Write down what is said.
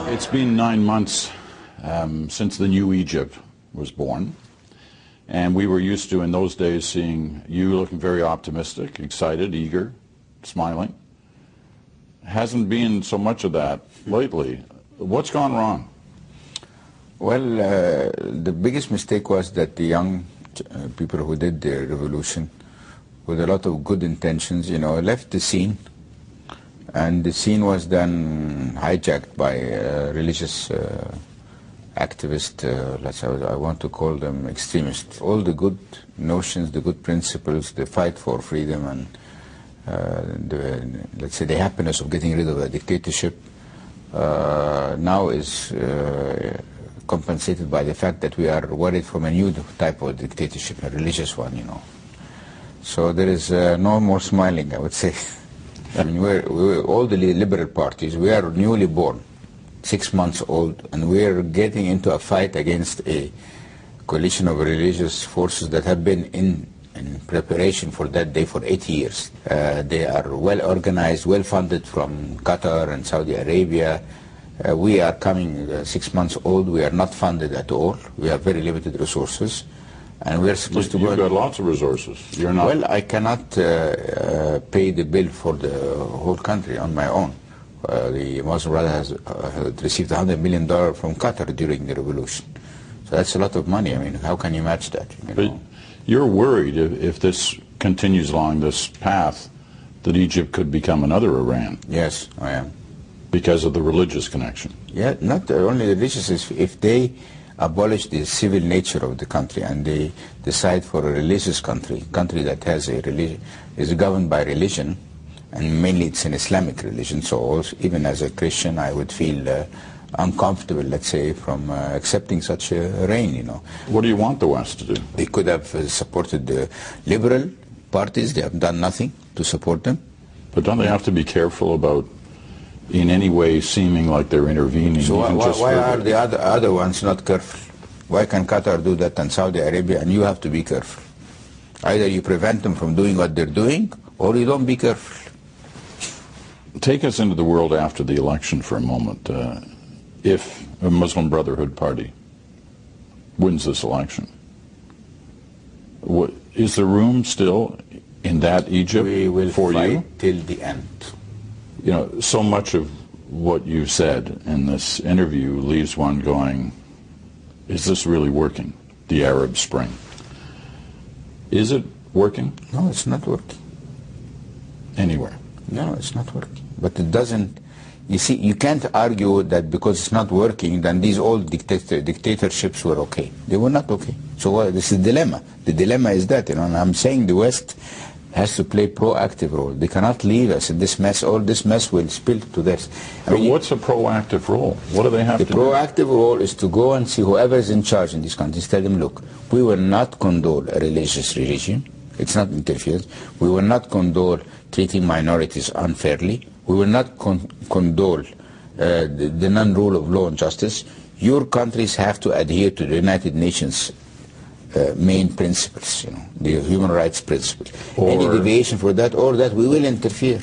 It's been 9 months since the new Egypt was born, and we were used to in those days seeing you looking very optimistic, excited, eager, smiling. Hasn't been so much of that lately. What's gone wrong? Well, the biggest mistake was that the young people who did the revolution with a lot of good intentions, left the scene, and the scene was then hijacked by religious activists, I want to call them extremists. All the good notions, the good principles, the fight for freedom and let's say the happiness of getting rid of a dictatorship now is compensated by the fact that we are worried from a new type of dictatorship, a religious one, So there is no more smiling, I would say. I mean, we're all the liberal parties, we are newly born, 6 months old, and we're getting into a fight against a coalition of religious forces that have been in preparation for that day for 8 years. They are well organized, well funded from Qatar and Saudi Arabia. We are coming 6 months old, we are not funded at all, we have very limited resources. And we're supposed to go. You've got lots of resources. You're not. Well, I cannot pay the bill for the whole country on my own. The Muslim Brotherhood has received $100 million from Qatar during the revolution. So that's a lot of money. I mean, how can you match that? But you're worried if this continues along this path that Egypt could become another Iran. Yes, I am. Because of the religious connection. Yeah, not only the religious. If they abolish the civil nature of the country and they decide for a religious country that has a religion, is governed by religion, and mainly it's an Islamic religion, so also, even as a Christian I would feel uncomfortable, let's say, from accepting such a reign, What do you want the West to do? They could have supported the liberal parties, they have done nothing to support them. But don't they have to be careful about in any way seeming like they're intervening? So why are the other ones not careful? Why can Qatar do that and Saudi Arabia, and you have to be careful? Either you prevent them from doing what they're doing, or you don't be careful. Take us into the world after the election for a moment. If a Muslim Brotherhood party wins this election, is there room still in that Egypt for you? We will fight till the end. So much of what you said in this interview leaves one going, is this really working, the Arab Spring? Is it working? No, it's not working. Anywhere? No, it's not working. But it doesn't, you see, you can't argue that because it's not working, then these old dictatorships were okay. They were not okay. So this is the dilemma. The dilemma is that, and I'm saying the West has to play proactive role. They cannot leave us in this mess. All this mess will spill to this. But what's a proactive role? What do they have to do? The proactive role is to go and see whoever is in charge in these countries, tell them, look, we will not condone a religious regime. It's not interference. We will not condone treating minorities unfairly. We will not condone the non-rule of law and justice. Your countries have to adhere to the United Nations main principles, the human rights principles. Any deviation for that or that, we will interfere.